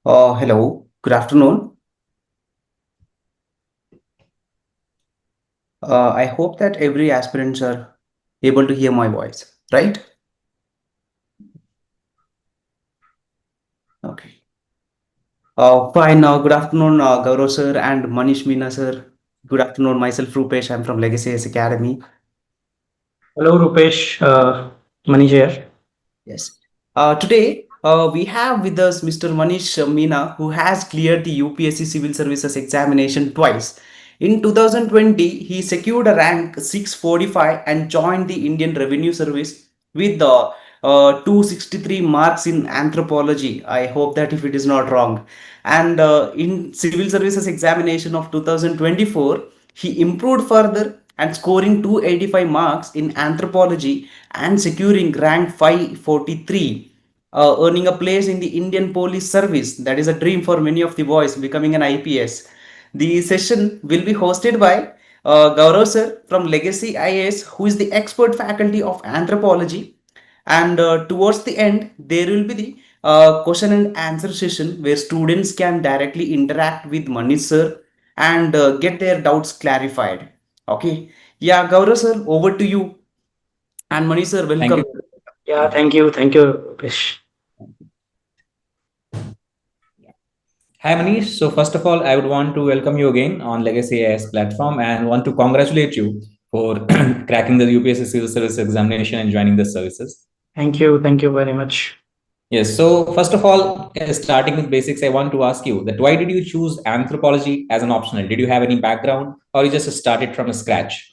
Hello, good afternoon. I hope that every aspirants are able to hear my voice, right? Okay. Fine. Good afternoon, Gaurav sir and Manish Meena sir. Good afternoon. Myself, Rupesh. I'm from Legacy IAS Academy. Hello, Rupesh. Manish here. Yes. Today, we have with us Mr. Manish Meena, who has cleared the UPSC Civil Services examination twice. In 2020, he secured a rank 645 and joined the Indian Revenue Service with the 263 marks in anthropology. I hope that if it is not wrong. And in Civil Services examination of 2024, he improved further and scoring 285 marks in anthropology and securing rank 543, earning a place in the Indian Police Service. That is a dream for many of the boys, becoming an IPS. The session will be hosted by Gaurav sir from Legacy IAS, who is the expert faculty of anthropology. And towards the end, there will be the question and answer session where students can directly interact with Manish sir and get their doubts clarified. Okay. Yeah, Gaurav sir, over to you. And Manish sir, Thank welcome. you. Yeah, Yeah. thank you. Thank you, Rupesh. Hi, Manish. So, first of all, I would want to welcome you again on Legacy AS platform and want to congratulate you for cracking the UPSC Civil Service examination and joining the services. Thank you. Thank you very much. Yes. So, first of all, starting with basics, I want to ask you that why did you choose anthropology as an optional? Did you have any background or you just started from scratch?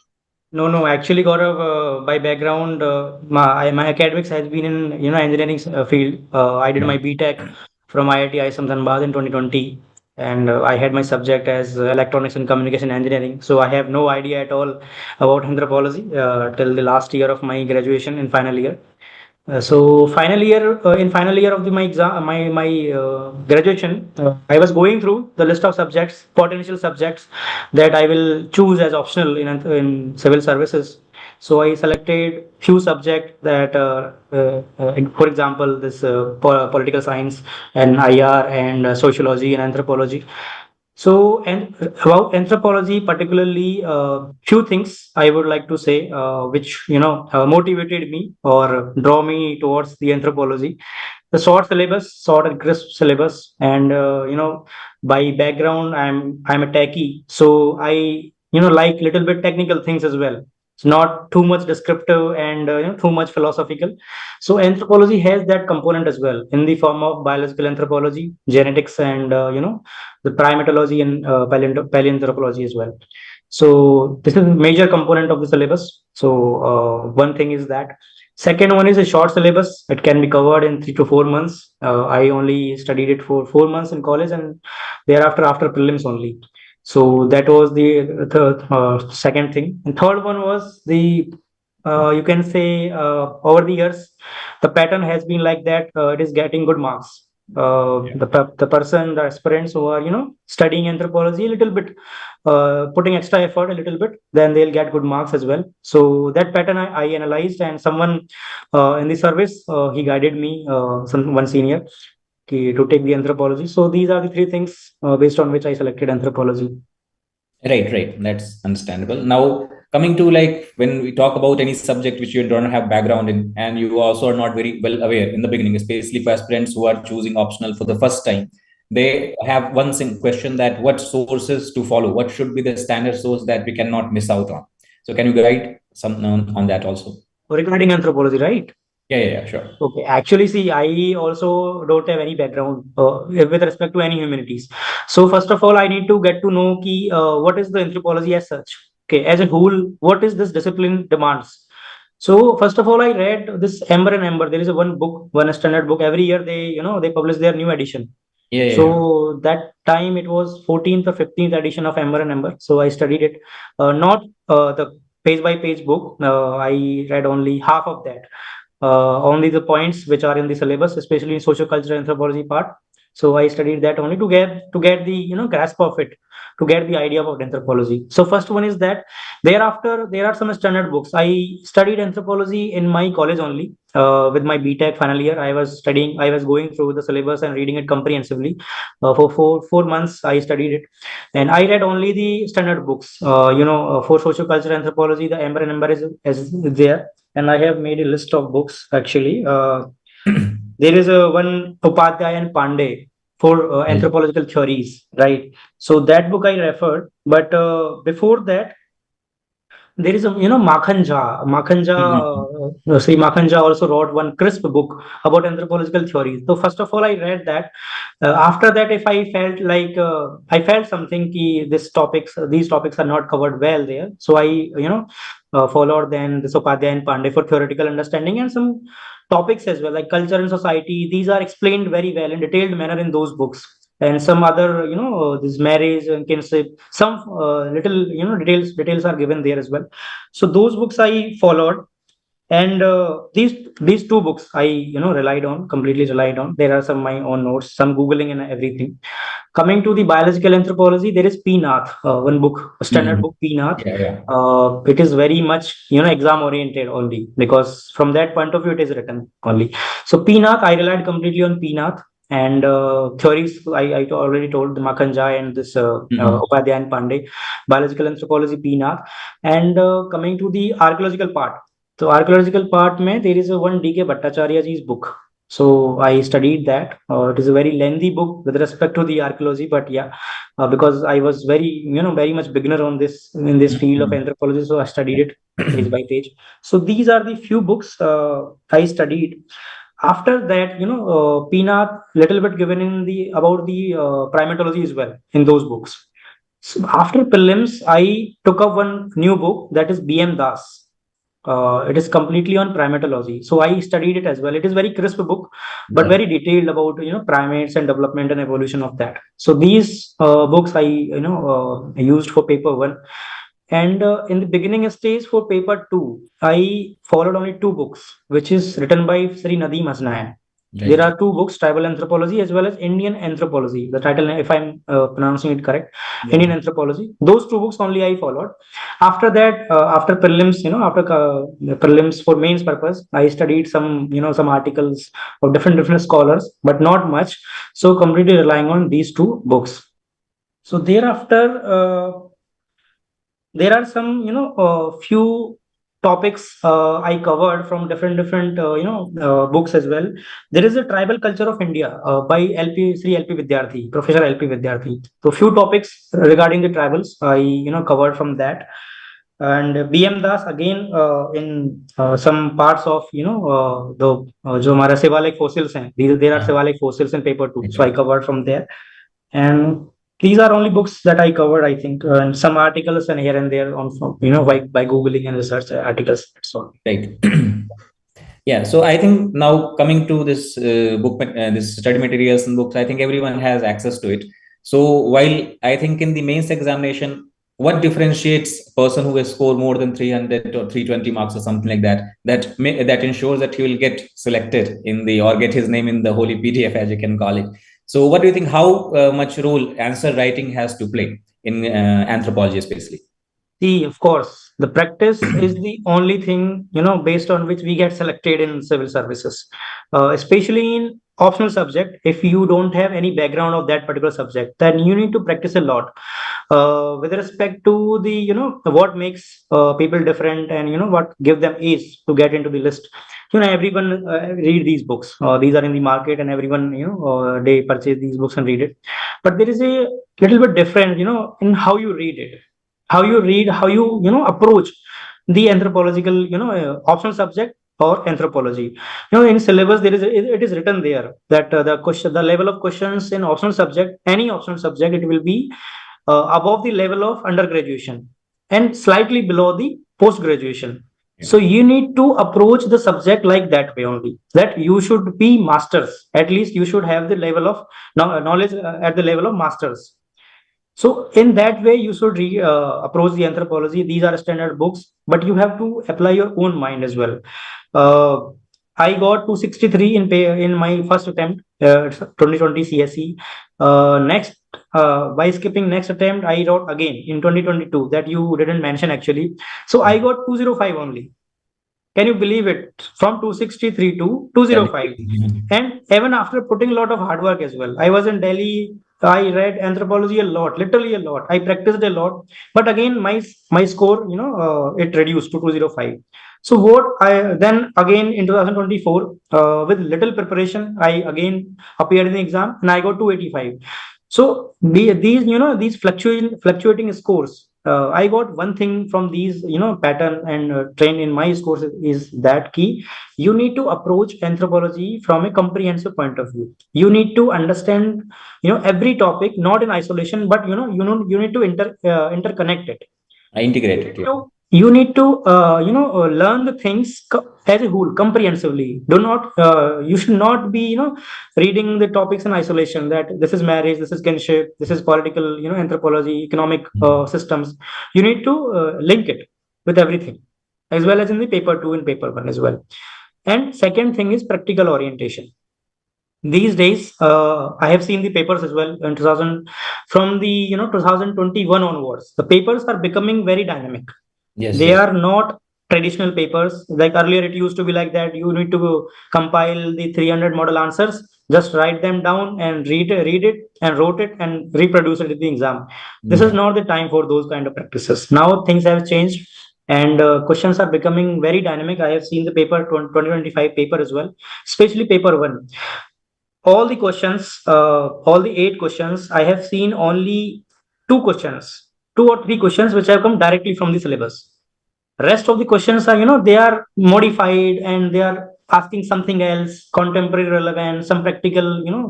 No, no. Actually, Gaurav, by background, my academics has been in engineering field. I did Yeah. my BTech from IIT Dhanbad in 2020, and I had my subject as electronics and communication engineering. So I have no idea at all about anthropology till the last year of my graduation in final year. So in final year of my exam, my graduation, I was going through the list of subjects, potential subjects that I will choose as optional in civil services. So I selected few subjects that, for example, this political science and IR and sociology and anthropology. So, and about anthropology, particularly, few things I would like to say, which motivated me or draw me towards the anthropology. The short syllabus, short and crisp syllabus, and by background, I'm a techie, so I like little bit technical things as well. It's not too much descriptive and too much philosophical. So anthropology has that component as well in the form of biological anthropology, genetics, and the primatology and paleoanthropology as well. So this is a major component of the syllabus. So one thing is that. Second one is a short syllabus. It can be covered in 3 to 4 months. I only studied it for 4 months in college, and thereafter after prelims only. So that was the third, second thing. And third one was the you can say over the years the pattern has been like that. It is getting good marks. Yeah. The person, the aspirants who are studying anthropology a little bit, putting extra effort a little bit, then they'll get good marks as well. So that pattern I analyzed, and someone in the service, he guided me, one senior, to take the anthropology. So these are the three things based on which I selected anthropology. Right, right. That's understandable. Now, coming to like when we talk about any subject which you don't have background in, and you also are not very well aware in the beginning, especially for aspirants who are choosing optional for the first time, they have one question that what sources to follow, what should be the standard source that we cannot miss out on. So, can you guide some on that also? Regarding anthropology, right? Yeah, sure. Okay, actually, see, I also don't have any background with respect to any humanities. So, first of all, I need to get to know what is the anthropology as such. Okay, as a whole, what is this discipline demands? So, first of all, I read this Ember and Ember. There is a one book, one standard book. Every year they publish their new edition. Yeah. So that time it was 14th or 15th edition of Ember and Ember. So I studied it, not the page by page book. I read only half of that, only the points which are in the syllabus, especially in social cultural anthropology part. So I studied that only to get the grasp of it, to get the idea about anthropology. So first one is that. Thereafter there are some standard books. I studied anthropology in my college only. with my BTech final year. I was going through the syllabus and reading it comprehensively. For 4 months, I studied it, and I read only the standard books. For sociocultural anthropology, the Ember and Ember is there, and I have made a list of books actually. There is a one Upadhyay and Pandey for Right. anthropological theories, right? So that book I referred, but before that there is a Mhm. Sri Makanja also wrote one crisp book about anthropological theories. So first of all, I read that. After that, if I felt like I felt something ki these topics are not covered well there, so I followed then the Sopadhyay and Pandey for theoretical understanding and some topics as well like culture and society. These are explained very well in detailed manner in those books, and some other this marriage and kinship, some little details are given there as well. So those books I followed, and these two books I completely relied on. There are some my own notes, some googling and everything. Coming to the biological anthropology, there is P Nath, one book, a standard Mhm. book, P Nath. Yeah, yeah. It is very much exam oriented only, because from that point of view it is written only. So P Nath, I relied completely on P Nath. And theories, I already told the Makanjai and this Mhm. Upadhyay and Pandey, biological anthropology, P Nath. And coming to the archaeological part. So archaeological part, mein, there is a one D.K. Bhattacharya ji's book. So I studied that. It is a very lengthy book with respect to the archaeology, but yeah, because I was very much beginner on this in this field of Mhm. anthropology, so I studied Yeah. it page by page. So these are the few books I studied. After that, Peanut little bit given in the about the primatology as well in those books. So after prelims, I took up one new book, that is B.M. Das. It is completely on primatology. So I studied it as well. It is very crisp book, but Right. very detailed about primates and development and evolution of that. So these books I used for paper one, and in the beginning stage for paper two, I followed only two books, which is written by Sri Nadeem Hasnain. There Right. are two books, tribal anthropology as well as Indian anthropology. The title, if I'm pronouncing it correct, Yeah. Indian anthropology. Those two books only I followed. After that, after prelims, after the prelims for mains purpose, I studied some articles of different scholars, but not much. So completely relying on these two books. So thereafter, there are some few topics I covered from different books as well. There is a tribal culture of India by LP Vidyarthi, Professor LP Vidyarthi. So few topics regarding the tribals I covered from that. And BM Das again in some parts of the जो हमारा Shivalik fossils हैं, these there are Yeah. Shivalik fossils in paper 2, Right. so I Right. covered from there. And these are only books that I covered, I think, and some articles and here and there on by googling and research articles. That's all. Right. Yeah, so I think now coming to this this study materials and books, I think everyone has access to it. So while I think in the mains examination, what differentiates a person who has scored more than 300 or 320 marks or something like that, that ensures that he will get selected in the or get his name in the holy PDF, as you can call it. So what do you think? How much role answer writing has to play in anthropology, especially? See, of course, the practice is the only thing, based on which we get selected in civil services, especially in optional subject. If you don't have any background of that particular subject, then you need to practice a lot with respect to the, what makes people different, and, what give them ease to get into the list. Everyone read these books. These are in the market, and everyone, they purchase these books and read it. But there is a little bit different, in how you read it, how you approach the anthropological optional subject or anthropology. In syllabus there is it is written there that the level of questions in optional subject, any optional subject, it will be above the level of undergraduation and slightly below the post graduation. Yeah. So you need to approach the subject like that way only, that you should be masters, at least you should have the level of knowledge at the level of masters. So in that way, you should approach the anthropology. These are standard books, but you have to apply your own mind as well. Uh, I got 263 in my first attempt, 2020 CSE. Next, by skipping next attempt, I wrote again in 2022 that you didn't mention actually. So I got 205 only. Can you believe it? From 263 to 205. And even after putting a lot of hard work as well. I was in Delhi. I read anthropology a lot, literally a lot. I practiced a lot. But again, my score, it reduced to 205. So what I then again in 2024, with little preparation, I again appeared in the exam and I got 285. So these fluctuating scores, I got one thing from these pattern and trend in my scores is that key. You need to approach anthropology from a comprehensive point of view. You need to understand every topic not in isolation, but you need to interconnect it. I integrate it. Yeah. You need to learn the things as a whole comprehensively. Do not You should not be reading the topics in isolation, that this is marriage, this is kinship, this is political anthropology, economic systems. You need to link it with everything, as well as in the paper 2 and paper 1 as well. And second thing is practical orientation. These days, I have seen the papers as well in 2000, from the 2021 onwards. The papers are becoming very dynamic. Yes. They Yes. are not traditional papers. Like earlier, it used to be like that. You need to compile the 300 model answers, just write them down and read it and wrote it and reproduce it in the exam. This is not the time for those kind of practices. Now things have changed and questions are becoming very dynamic. I have seen the paper 2025 paper as well, especially paper 1. All the questions, all the 8 questions, I have seen only 2 questions, 2 or 3 questions which have come directly from the syllabus. Rest of the questions are they are modified and they are asking something else, contemporary relevant, some practical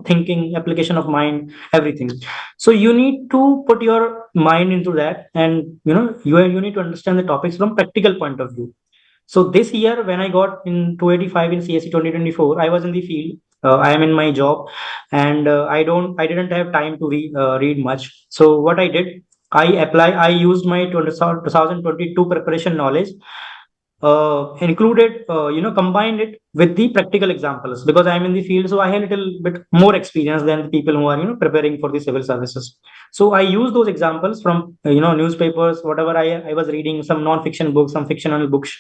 thinking, application of mind, everything. So you need to put your mind into that, and you need to understand the topics from practical point of view. So this year, when I got in 285 in CSE 2024, I was in the field. I am in my job, and I didn't have time to read much. So what I did, I used my 2022 preparation knowledge, included, combined it with the practical examples, because I'm in the field, so I have a little bit more experience than the people who are preparing for the civil services. So I use those examples from newspapers, whatever I was reading, some non-fiction books, some fictional books.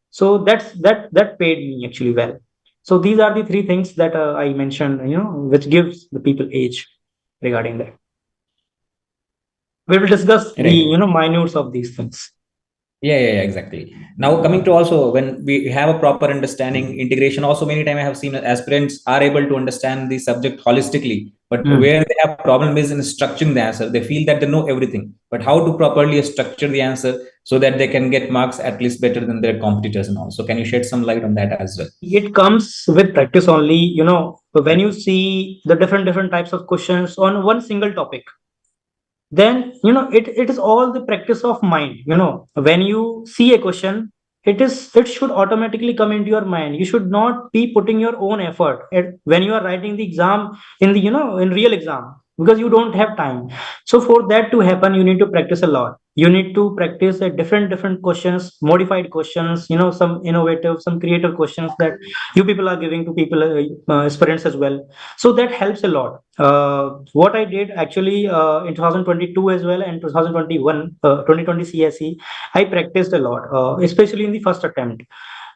So that paid me actually well. So these are the 3 things that I mentioned, which gives the people age regarding that. We will discuss the minutes of these things. Yeah, exactly. Now coming to also when we have a proper understanding, integration. Also, many times I have seen aspirants are able to understand the subject holistically, but where they have problem is in structuring the answer. They feel that they know everything, but how to properly structure the answer so that they can get marks at least better than their competitors and all. So can you shed some light on that as well? It comes with practice only. When you see the different types of questions on one single topic, then it is all the practice of mind. When you see a question, it should automatically come into your mind. You should not be putting your own effort when you are writing the exam in the in real exam, because you don't have time. So for that to happen, you need to practice a lot. You need to practice a different questions, modified questions, some innovative, some creative questions that you people are giving to people, aspirants as well. So that helps a lot. What I did actually in 2022 as well and 2021, 2020 CSE, I practiced a lot, especially in the first attempt.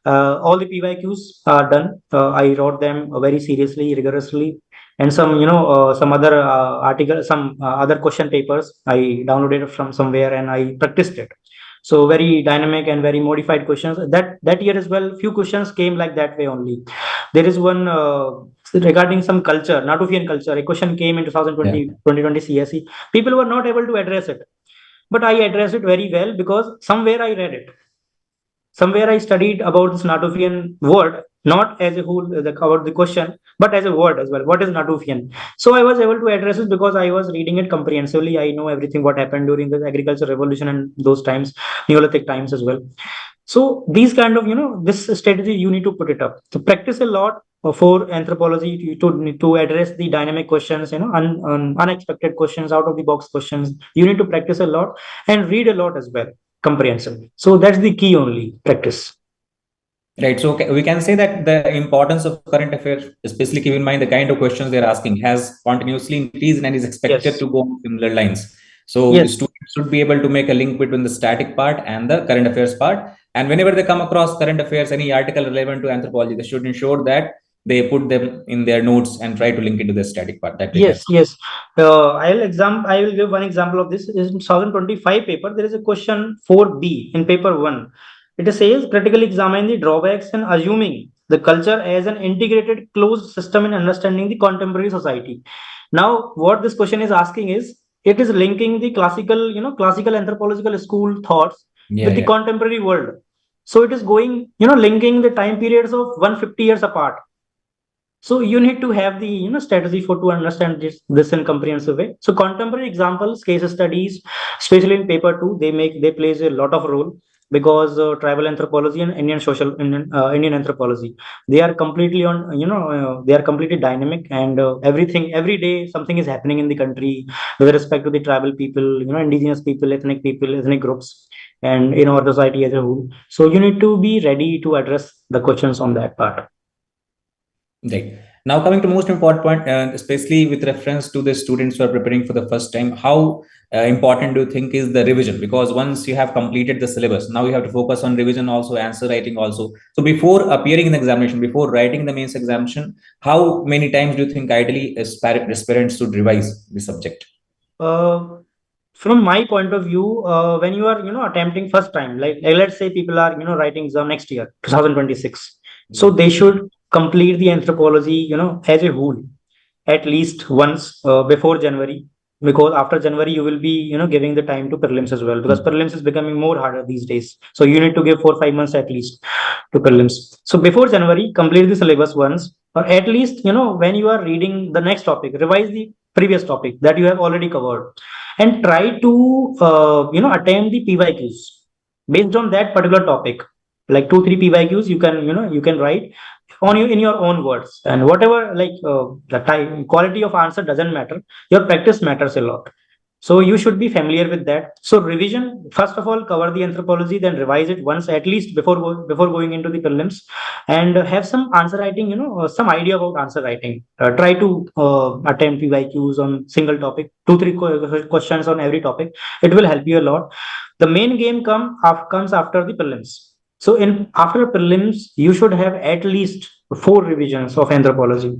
All the PYQs are done. I wrote them very seriously, rigorously, and some other article, some other question papers I downloaded from somewhere and I practiced it. So very dynamic and very modified questions. That year as well, few questions came like that way only. There is one regarding some culture, Natufian culture. A question came in 2020, 2020 CSE. People were not able to address it, but I addressed it very well because somewhere I read it. Somewhere I studied about this Natufian word, not as a whole about the question, but as a word as well. What is Natufian? So I was able to address it because I was reading it comprehensively. I know everything what happened during the agricultural revolution and those times, Neolithic times as well. So these kind of this strategy you need to put it up. So practice a lot for anthropology to address the dynamic questions, unexpected questions, out of the box questions. You need to practice a lot and read a lot as well, comprehensively. So that's the key only, practice. Right. So we can say that the importance of current affairs, especially keep in mind the kind of questions they're asking, has continuously increased and is expected to go on similar lines. So students should be able to make a link between the static part and the current affairs part. And whenever they come across current affairs, any article relevant to anthropology, they should ensure that they put them in their notes and try to link it to the static part that they have. Yes, yes. I will give one example of this. Is in 2025 paper, there is a question 4B in paper 1. It says critically examine the drawbacks and assuming the culture as an integrated closed system in understanding the contemporary society. Now, what this question is asking is, it is linking the classical, classical anthropological school thoughts Yeah, with the yeah. contemporary world. So it is going, linking the time periods of 150 years apart. So you need to have the strategy for to understand this in comprehensive way. So contemporary examples, case studies, especially in paper two, they plays a lot of role because tribal anthropology and Indian anthropology, they are completely on they are completely dynamic, and everything every day something is happening in the country with respect to the tribal people, indigenous people, ethnic groups, and in our society as a whole. So you need to be ready to address the questions on that part. Right. Now, coming to most important point, especially with reference to the students who are preparing for the first time, how important do you think is the revision? Because once you have completed the syllabus, now you have to focus on revision also, answer writing also. So before appearing in the examination, before writing the mains examination, how many times do you think ideally aspirants should revise the subject? Uh, from my point of view, when you are attempting first time, like let's say people are writing exam next year 2026, so they should complete the anthropology as a whole at least once before January, because after January you will be giving the time to prelims as well, because prelims is becoming more harder these days. So you need to give 4 5 months at least to prelims. So before January, complete the syllabus once, or at least when you are reading the next topic, revise the previous topic that you have already covered, and try to attempt the PYQs based on that particular topic. Like 2 3 PYQs you can you can write on you in your own words, and whatever like the time quality of answer doesn't matter, your practice matters a lot. So you should be familiar with that. So revision, first of all, cover the anthropology, then revise it once at least before going into the prelims, and have some answer writing, some idea about answer writing. Try to attempt PYQs on single topic, 2 3 questions on every topic. It will help you a lot. The main game comes after the prelims. So in after prelims, you should have at least 4 revisions of anthropology.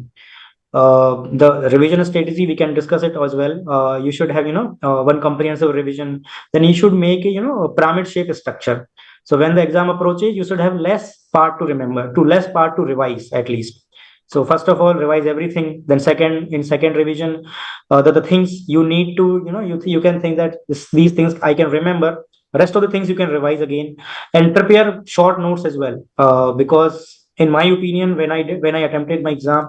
The revision strategy, we can discuss it as well. You should have one comprehensive revision. Then you should make a pyramid shape structure. So when the exam approaches, you should have less part to remember, to less part to revise at least. So first of all, revise everything. Then second revision, the things you need to you can think that these things I can remember. Rest of the things you can revise again, and prepare short notes as well. Because in my opinion, when I attempted my exam,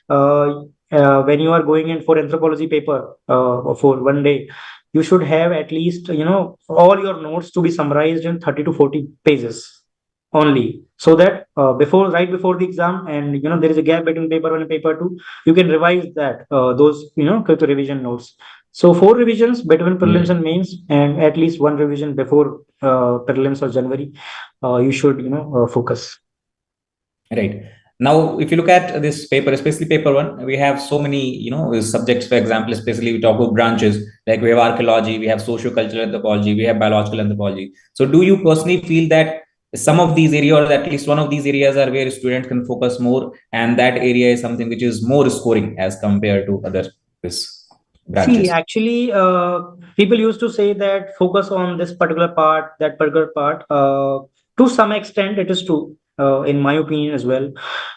uh, when you are going in for anthropology paper for one day, you should have at least all your notes to be summarized in 30 to 40 pages only, so that right before the exam, and there is a gap between paper 1 and paper 2, you can revise that those quick revision notes. So 4 revisions between prelims Yeah. and mains, and at least 1 revision before prelims or January. You should focus. Right. Now, if you look at this paper, especially paper one, we have so many, subjects. For example, especially we talk about branches, like we have archaeology, we have socio-cultural anthropology, we have biological anthropology. So, do you personally feel that some of these areas, or at least one of these areas, are where students can focus more, and that area is something which is more scoring as compared to other this See, branches? actually, people used to say that focus on this particular part, that particular part. To some extent, it is true, in my opinion as well,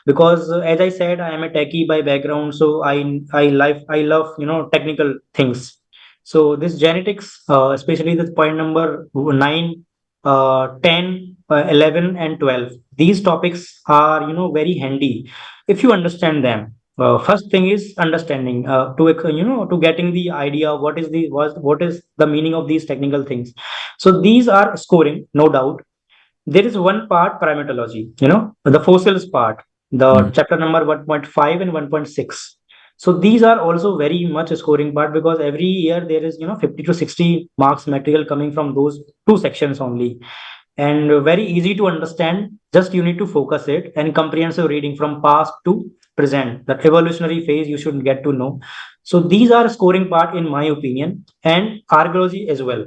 because as I said, I am a techie by background, so I love technical things. So this genetics, especially the point number 9, 10, 11, and 12, these topics are very handy if you understand them. First thing is understanding, to getting the idea what is the meaning of these technical things. So these are scoring, no doubt. There is one part, primatology, the fossils part, the Mhm. chapter number 1.5 and 1.6. So these are also very much a scoring part, because every year there is 50 to 60 marks material coming from those two sections only, and very easy to understand. Just you need to focus it, and comprehensive reading from past to present, that evolutionary phase you should get to know. So these are scoring part in my opinion. And archaeology as well.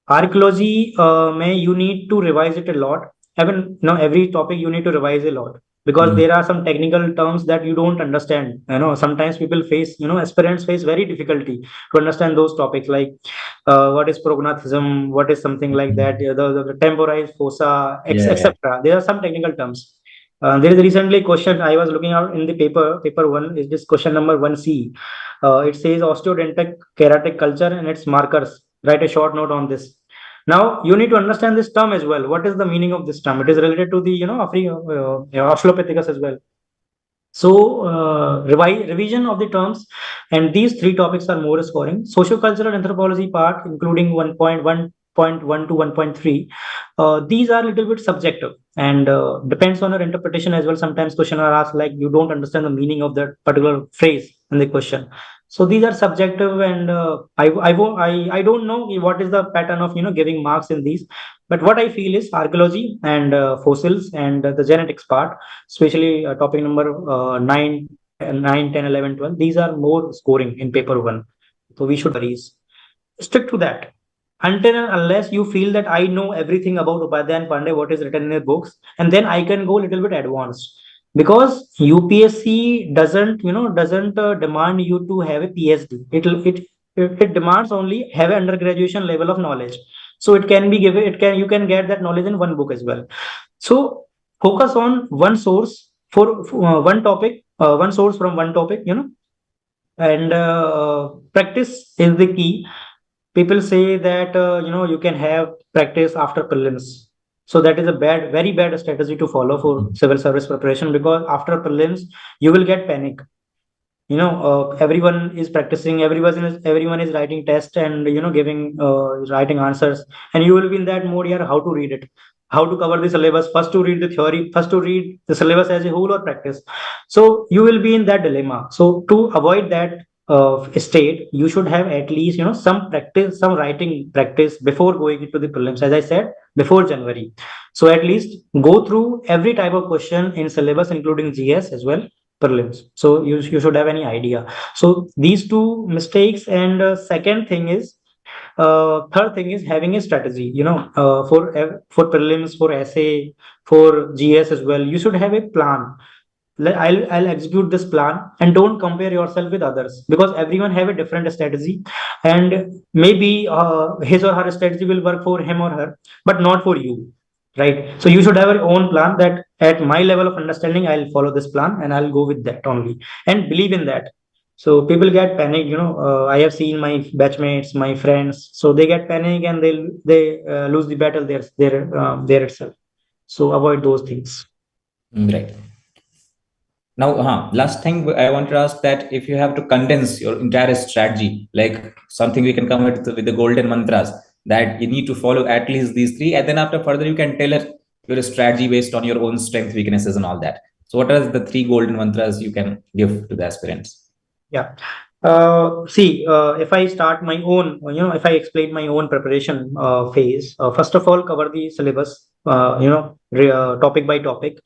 Archaeology, may you need to revise it a lot, even every topic you need to revise a lot, because there are some technical terms that you don't understand. Sometimes people face, aspirants face very difficulty to understand those topics, like what is prognathism, what is something like that, the temporized fossa, Yeah. etc. There are some technical terms. There is recently question I was looking out in the paper one, is this question number 1C. It says osteodontic keratic culture and its markers. Write a short note on this. Now you need to understand this term as well. What is the meaning of this term? It is related to the Australopithecus as well. So revision of the terms, and these three topics are more scoring. Sociocultural anthropology part, including 1.1.1 to 1.3. These are a little bit subjective and depends on your interpretation as well. Sometimes questions are asked like you don't understand the meaning of that particular phrase in the question. So these are subjective, and I don't know what is the pattern of giving marks in these. But what I feel is archaeology and fossils and the genetics part, especially topic number 9, 9, 10, 11, 12. These are more scoring in paper one. So we should worries. Stick to that. Until and unless you feel that I know everything about Upadhyay and Pandey, what is written in their books, and then I can go a little bit advanced. Because UPSC doesn't demand you to have a PhD. It demands only have an undergraduation level of knowledge. So it can be given. You can get that knowledge in one book as well. So focus on one source for one topic, one source from one topic, and practice is the key. People say that you can have practice after prelims. So that is a very bad strategy to follow for civil service preparation, because after prelims you will get panic. Everyone is practicing, everyone is writing tests and giving writing answers, and you will be in that mode here, how to read it, how to cover the syllabus, first to read the theory, first to read the syllabus as a whole or practice. So you will be in that dilemma. So to avoid that state, you should have at least some practice, some writing practice before going into the prelims, as I said, before January. So at least go through every type of question in syllabus, including GS as well, prelims. So you should have any idea. So these two mistakes, and second thing is, third thing is having a strategy. For prelims, for essay, for GS as well, you should have a plan. I'll execute this plan, and don't compare yourself with others, because everyone have a different strategy, and maybe his or her strategy will work for him or her, but not for you, right? So you should have your own plan, that at my level of understanding I'll follow this plan and I'll go with that only, and believe in that. So people get panic. I have seen my batchmates, my friends, so they get panic and they lose the battle there itself. So avoid those things. Right. Now, last thing I want to ask, that if you have to condense your entire strategy, like something we can come with the golden mantras, that you need to follow at least these three, and then after further you can tailor your strategy based on your own strength, weaknesses, and all that. So, what are the three golden mantras you can give to the aspirants? Yeah. See, if I start my own, if I explain my own preparation phase, first of all, cover the syllabus, topic by topic.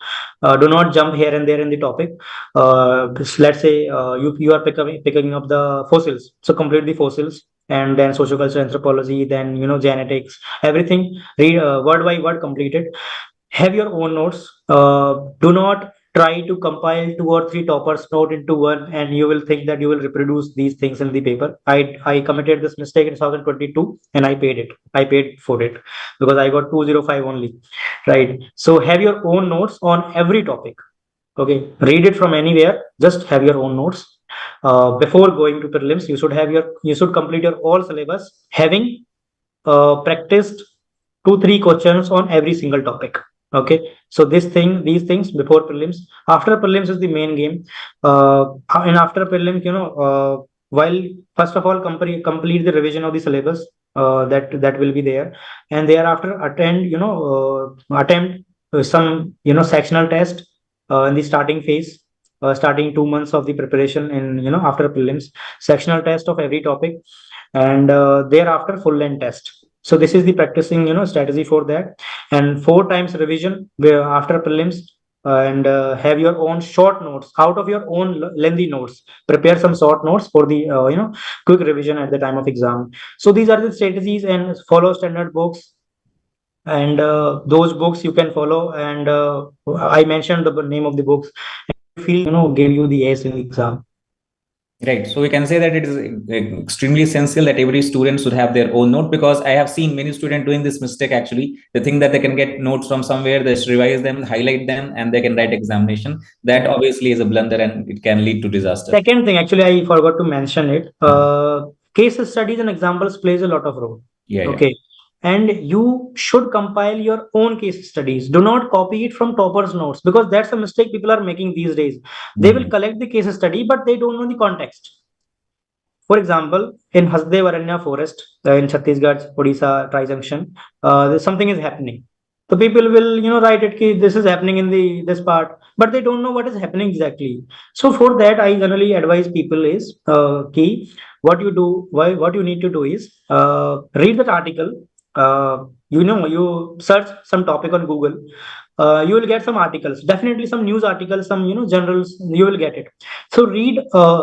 Do not jump here and there in the topic. Let's say you are picking up the fossils, so complete the fossils, and then sociocultural anthropology, then genetics, everything. Read word by word, completed. Have your own notes. Do not try to compile two or three toppers note into one, and you will think that you will reproduce these things in the paper. I committed this mistake in 2022, and I paid for it, because I got 205 only, right? So have your own notes on every topic. Okay, read it from anywhere, just have your own notes. Before going to prelims, you should complete your all syllabus, having practiced 2 3 questions on every single topic. Okay, so these things before prelims. After prelims is the main game. And after prelims, while first of all complete the revision of the syllabus, that will be there, and thereafter attempt some sectional test in the starting phase, starting 2 months of the preparation in after prelims, sectional test of every topic, and thereafter full length test. So this is the practicing strategy for that, and 4 times revision where after prelims, and have your own short notes out of your own lengthy notes. Prepare some short notes for the quick revision at the time of exam. So these are the strategies, and follow standard books. and those books you can follow. And I mentioned the name of the books. Feel give you the ace in the exam. Right. So we can say that it is extremely essential that every student should have their own note, because I have seen many students doing this mistake actually. They think that they can get notes from somewhere, they just revise them, highlight them, and they can write examination. That obviously is a blunder and it can lead to disaster. Second thing, actually, I forgot to mention it. Case studies and examples plays a lot of role. Yeah, yeah. Okay. And you should compile your own case studies. Do not copy it from toppers' notes, because that's a mistake people are making these days. They will collect the case study, but they don't know the context. For example, in Hasdev Aranya forest in Chhattisgarh, Odisha, Tri-Junction, something is happening. So people will, write it, ki this is happening in the this part, but they don't know what is happening exactly. So for that, I generally advise people is ki what you do, what you need to do is read that article. You search some topic on Google. You will get some articles, definitely some news articles, some journals. You will get it. So read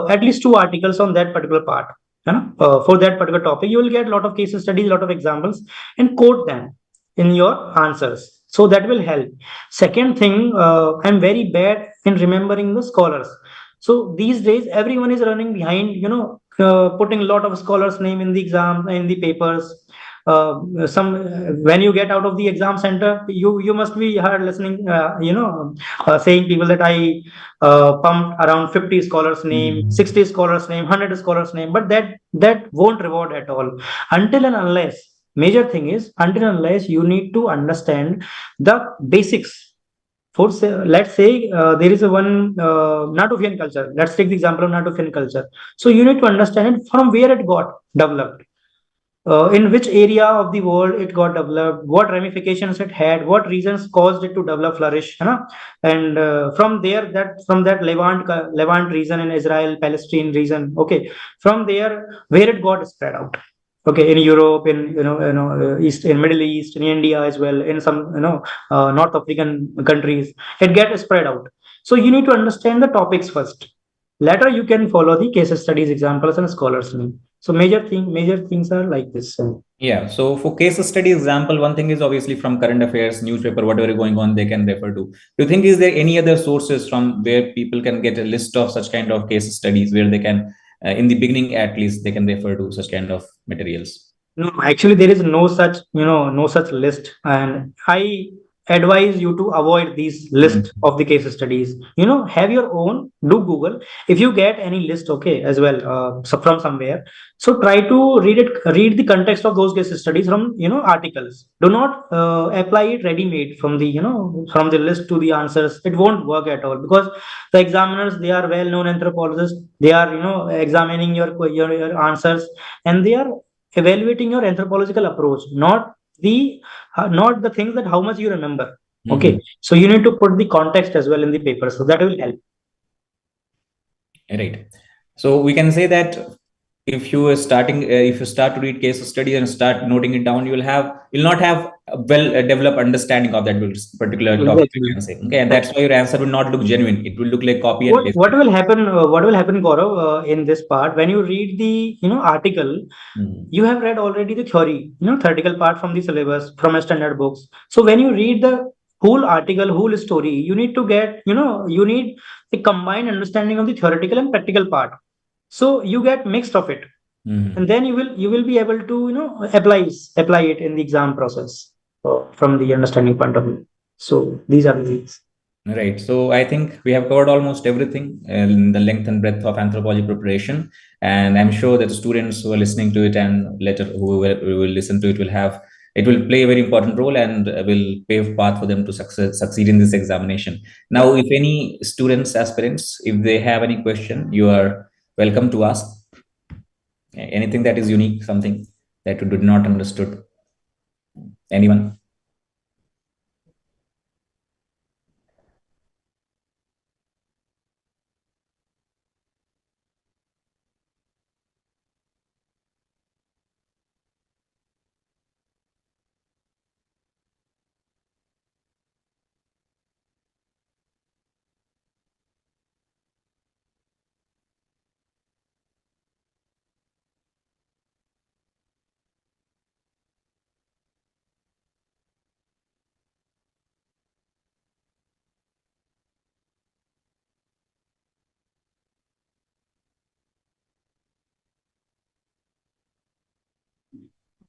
at least two articles on that particular part. For that particular topic, you will get a lot of case studies, a lot of examples, and quote them in your answers. So that will help. Second thing, I'm very bad in remembering the scholars. So these days, everyone is running behind, putting a lot of scholars' name in the exam, in the papers. Some When you get out of the exam center, you must be heard listening, saying people that I pumped around 50 scholars name, 60 scholars name, 100 scholars name, but that won't reward at all, until and unless, major thing is, until and unless you need to understand the basics. For say, let's say there is a one Natufian culture. Let's take the example of Natufian culture. So you need to understand it from where it got developed, in which area of the world it got developed, what ramifications it had, what reasons caused it to develop, flourish, and from there, from that Levant region in Israel, Palestine region, okay, from there where it got spread out, okay, in Europe, in East, in Middle East, in India as well, in some North African countries, it gets spread out. So you need to understand the topics first. Later, you can follow the case studies, examples, and scholars name. So major things are like this. Yeah. So for case study example, one thing is obviously from current affairs, newspaper, whatever is going on, they can refer to. Do you think is there any other sources from where people can get a list of such kind of case studies where they can, in the beginning at least, they can refer to such kind of materials? No, actually, there is no such list, and I advise you to avoid these list Mhm. of the case studies. Have your own. Do Google if you get any list, okay, as well, so from somewhere. So try to read the context of those case studies from articles. Do not apply it ready-made from the from the list to the answers. It won't work at all, because the examiners, they are well-known anthropologists. They are examining your answers, and they are evaluating your anthropological approach, not the things that how much you remember. Okay, Mhm. so you need to put the context as well in the paper, so that will help. Right. So we can say that if you are starting, if you start to read case study and start noting it down, you'll not have a well developed understanding of that particular topic. We Exactly. can say, okay, and that's why your answer will not look genuine. It will look like copy and paste. What will happen, Gaurav, in this part, when you read the article, Mhm. you have read already the theory, theoretical part from the syllabus, from a standard books. So when you read the whole article, whole story, you need to get, you need a combined understanding of the theoretical and practical part. So you get mixed of it, and Mhm. then you will be able to apply it in the exam process, from the understanding point of view. So these are the things. Right. So I think we have covered almost everything in the length and breadth of anthropology preparation. And I'm sure that the students who are listening to it and later who will listen to it it will play a very important role and will pave path for them to succeed in this examination. Now, if any students, aspirants, if they have any question, you are welcome to ask anything that is unique, something that you did not understood. Anyone?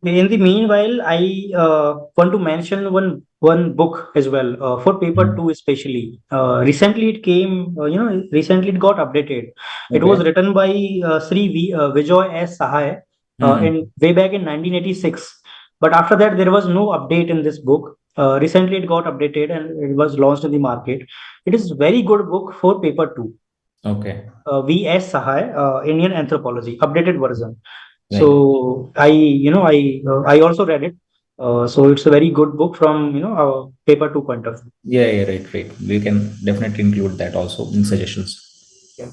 In the meanwhile, I want to mention one book as well for paper two, especially. Recently, it came. Recently it got updated. It was Okay. written by Vijay S. Sahai Hmm. in way back in 1986. But after that, there was no update in this book. Recently, it got updated and it was launched in the market. It is very good book for paper two. Okay. V.S. Sahai, Indian Anthropology, updated version. Right. So I also read it. So it's a very good book from a paper two point of view. Yeah, yeah, right, right. We can definitely include that also in suggestions. Yeah.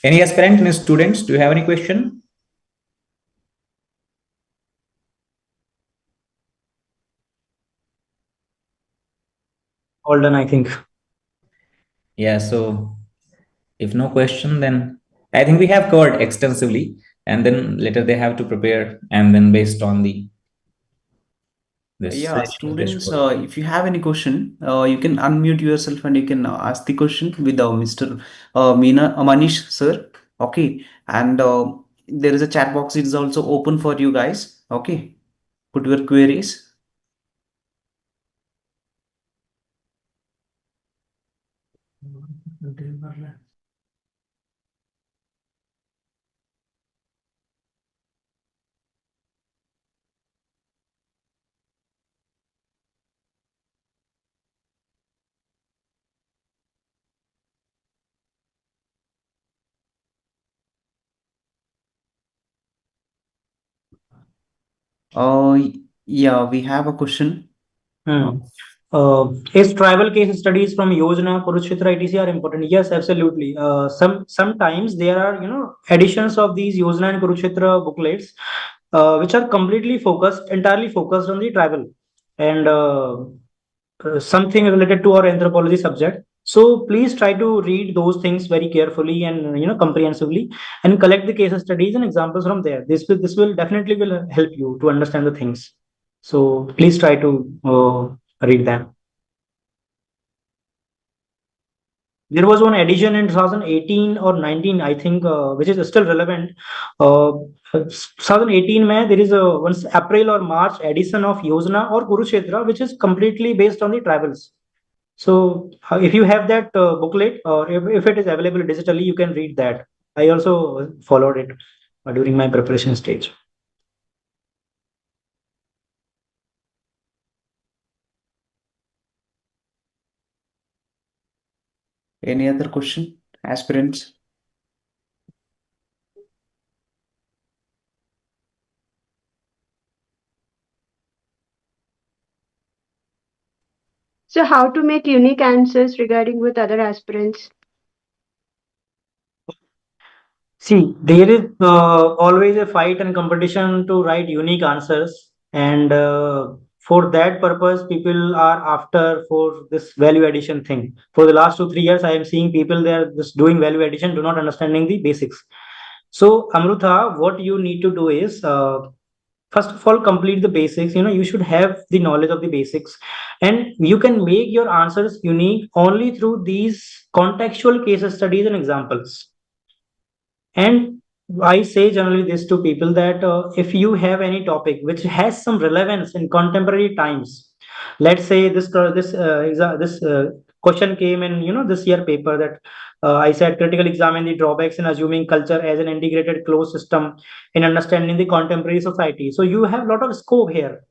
Any aspirant, any students? Do you have any question? All done, I think. Yeah, so if no question, then I think we have covered extensively, and then later they have to prepare, and then based on the this Yeah, suggestions they should students, follow. if you have any question, you can unmute yourself and you can ask the question with Mr. Manish sir. Okay, and there is a chat box. It is also open for you guys. Okay, put your queries. Uh, yeah, we have a question. Uh, Hmm. Is tribal case studies from Yojana, Kurukshetra, etc. are important? Yes, absolutely. Sometimes there are editions of these Yojana and Kurukshetra booklets, which are completely entirely focused on the tribal and something related to our anthropology subject. So please try to read those things very carefully and comprehensively, and collect the case studies and examples from there. This will definitely will help you to understand the things. So please try to read them. There was one edition in 2018 or 19, I think, which is still relevant. 2018 mein, there is a once April or March edition of Yojana or Kurukshetra, which is completely based on the tribals. So if you have that booklet, or if it is available digitally, you can read that. I also followed it during my preparation stage. any other question, aspirants? So how to make unique answers regarding with other aspirants? See, there is always a fight and competition to write unique answers, and for that purpose, people are after for this value addition thing. For the last 2 3 years, I am seeing people they are just doing value addition, do not understanding the basics. So, Amrutha, what you need to do is first of all complete the basics. You should have the knowledge of the basics, and you can make your answers unique only through these contextual case studies and examples. And I say generally this to people that if you have any topic which has some relevance in contemporary times, let's say this question came in this year paper that I said critical examine the drawbacks in assuming culture as an integrated closed system in understanding the contemporary society. So you have a lot of scope here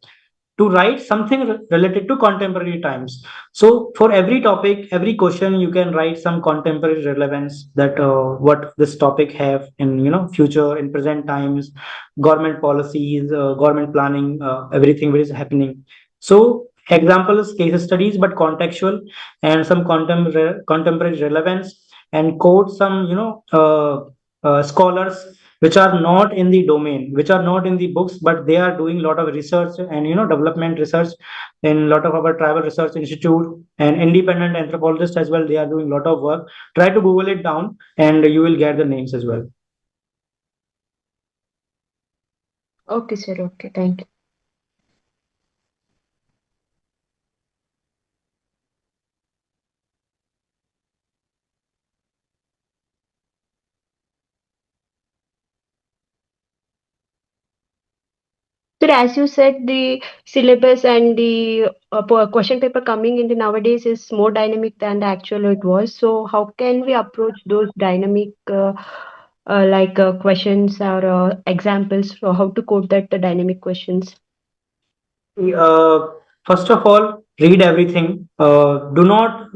to write something related to contemporary times. So for every topic, every question, you can write some contemporary relevance that what this topic have in future, in present times, government policies, government planning, everything which is happening. So examples, case studies, but contextual, and some contemporary relevance, and quote some scholars which are not in the domain, which are not in the books, but they are doing a lot of research and development research in a lot of our tribal research institute and independent anthropologists as well. They are doing a lot of work. Try to Google it down, and you will get the names as well. Okay, sir. Okay, thank you. So as you said, the syllabus and the question paper coming in the nowadays is more dynamic than the actual it was. So how can we approach those dynamic questions or examples, or how to code that the dynamic questions? Uh, First of all, read everything. Do not,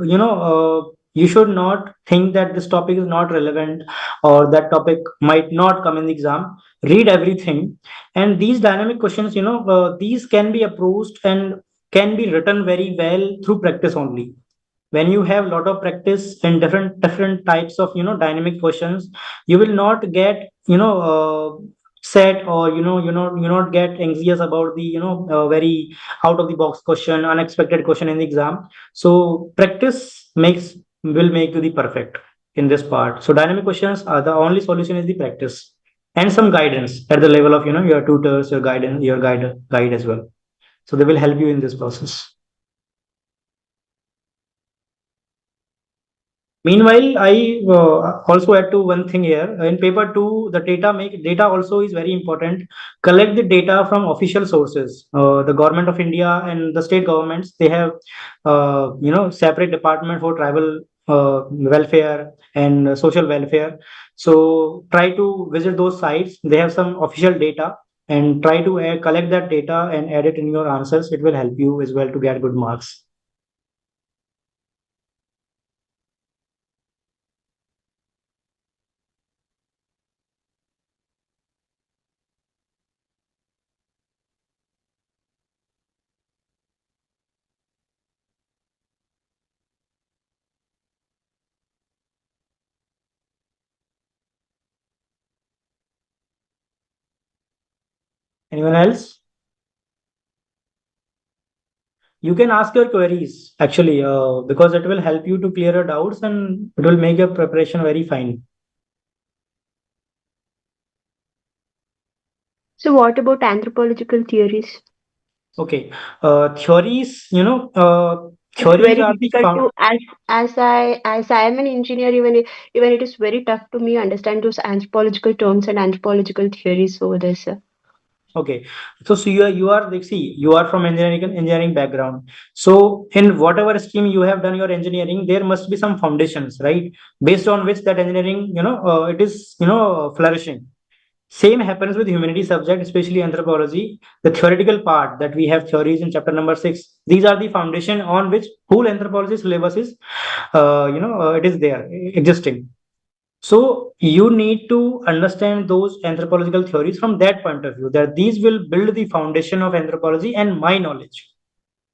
you should not think that this topic is not relevant or that topic might not come in the exam. Read everything. And these dynamic questions, these can be approached and can be written very well through practice only. When you have a lot of practice in different types of dynamic questions, you will not get set, or you not get anxious about the very out of the box question, unexpected question in the exam. So practice will make you the perfect in this part. So dynamic questions are the only solution is the practice and some guidance at the level of your tutors, your guidance, your guide as well. So they will help you in this process. Meanwhile, I also add to one thing here. In paper two, the data also is very important. Collect the data from official sources. The government of India and the state governments, they have separate department for tribal welfare and social welfare. So try to visit those sites. They have some official data, and try to collect that data and add it in your answers. It will help you as well to get good marks. Anyone else? You can ask your queries actually, because it will help you to clear your doubts and it will make your preparation very fine. So what about anthropological theories? Okay, theories, It's theories very are the difficult to, as I am an engineer, even it is very tough to me understand those anthropological terms and anthropological theories over this. Okay, so you are like, see, you are from engineering background. So in whatever stream you have done your engineering, there must be some foundations, right? Based on which that engineering, it is flourishing. Same happens with humanity subject, especially anthropology. The theoretical part that we have theories in chapter number 6. These are the foundation on which whole anthropology syllabus is, it is there existing. So you need to understand those anthropological theories from that point of view. That these will build the foundation of anthropology and my knowledge.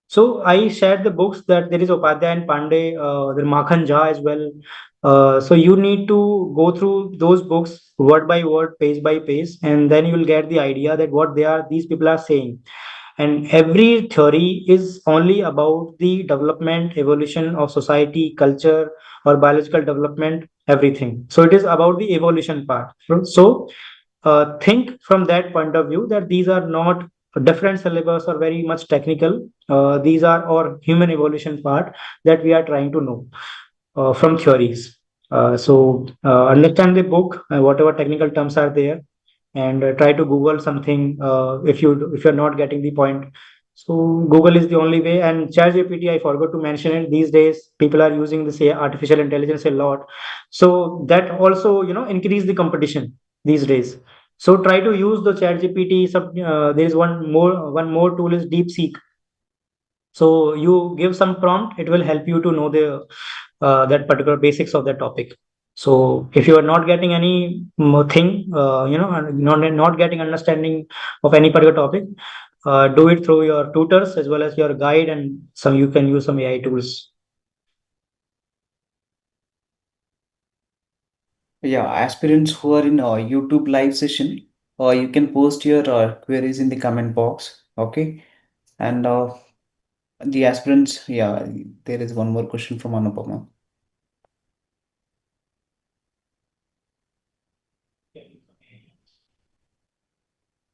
So I shared the books that there is Upadhyay and Pandey, there Makhan Jha as well. So you need to go through those books word by word, page by page, and then you will get the idea that what these people are saying. And every theory is only about the development, evolution of society, culture, or biological development, everything. So it is about the evolution part. So think from that point of view that these are not different syllabus or very much technical. These are our human evolution part that we are trying to know from theories. So understand the book, whatever technical terms are there, and try to Google something if you're not getting the point. So Google is the only way. And ChatGPT, I forgot to mention it. These days, people are using this artificial intelligence a lot. So that also increase the competition these days. So try to use the ChatGPT. There is one more tool is DeepSeek. So you give some prompt, it will help you to know the that particular basics of that topic. So if you are not getting any more thing, and not getting understanding of any particular topic, do it through your tutors as well as your guide, and some you can use some AI tools. Yeah, aspirants who are in a YouTube live session, you can post your queries in the comment box. Okay. And the aspirants, yeah, there is one more question from Anupama.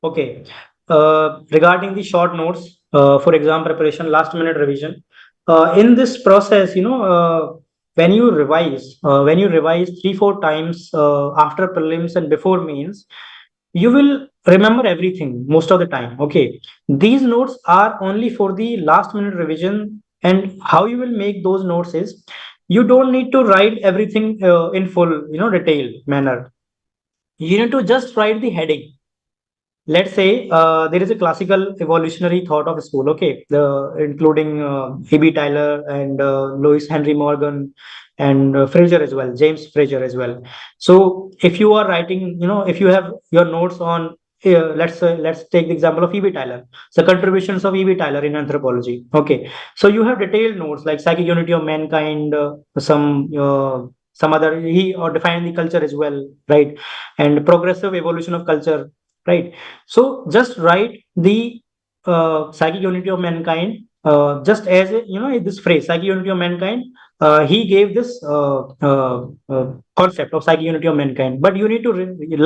Okay. Regarding the short notes for exam preparation, last minute revision. In this process, when you revise 3-4 times after prelims and before mains, you will remember everything most of the time. Okay, these notes are only for the last minute revision, and how you will make those notes is you don't need to write everything in full, detailed manner. You need to just write the heading. Let's say there is a classical evolutionary thought of school, okay, including E.B. Tyler and Louis Henry Morgan and Fraser as well, James Fraser as well. So if you are writing, if you have your notes on, let's take the example of E.B. Tyler. So contributions of E.B. Tyler in anthropology. Okay, so you have detailed notes like psychic unity of mankind, some other he or define the culture as well, right, and progressive evolution of culture, right. So just write the psychic unity of mankind, just as this phrase psychic unity of mankind. He gave this concept of psychic unity of mankind, but you need to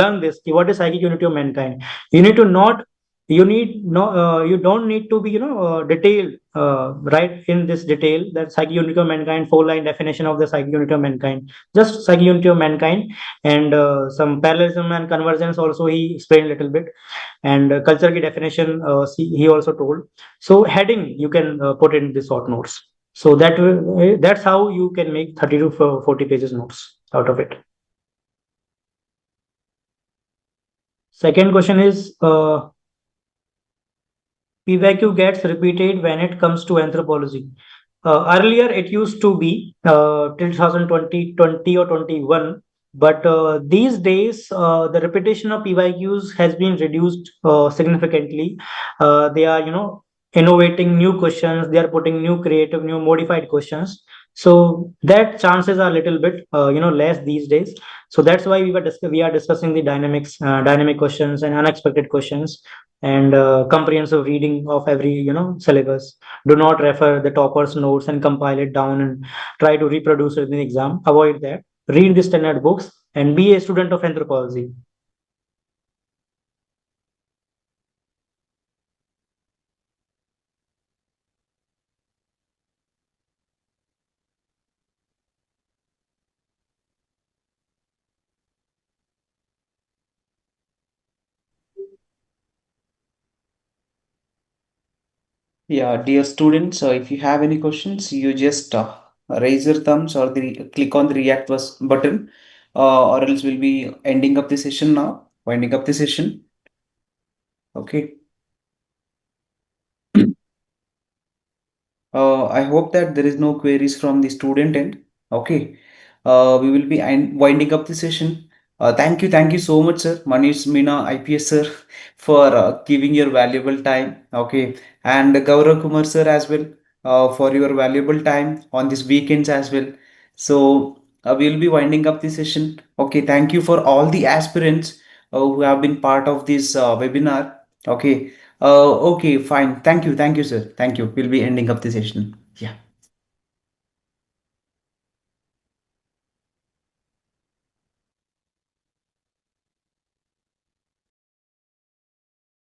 learn this. What is psychic unity of mankind? You need to not. You need no. You don't need to be detailed. Right in this detail that psychic unity of mankind, 4 line definition of the psychic unity of mankind. Just psychic unity of mankind and some parallelism and convergence also he explained a little bit, and culture ki definition he also told. So heading you can put in the short notes. So that's how you can make 30 to 40 pages notes out of it. Second question is PYQ gets repeated when it comes to anthropology. Earlier, it used to be till 2020, 20 or 21, but these days, the repetition of PYQs has been reduced significantly. They are, innovating new questions. They are putting new creative, new modified questions. So that chances are a little bit, less these days. So that's why we are discussing the dynamic questions and unexpected questions and comprehensive reading of every syllabus. Do not refer the topper's notes and compile it down and try to reproduce it in the exam. Avoid that. Read the standard books and be a student of anthropology. Yeah, dear students, if you have any questions, you just raise your thumbs or click on the react button, or else we'll be ending up the session now, winding up the session. Okay. I hope that there is no queries from the student end. Okay. We will be winding up the session. Thank you so much, sir, Manish Meena, IPS sir, for giving your valuable time. Okay, and Gaurav Kumar sir as well, for your valuable time on these weekends as well. So we will be winding up the session. Okay, thank you for all the aspirants who have been part of this webinar. Okay. Okay, fine. Thank you, sir. Thank you. We'll be ending up the session. Yeah.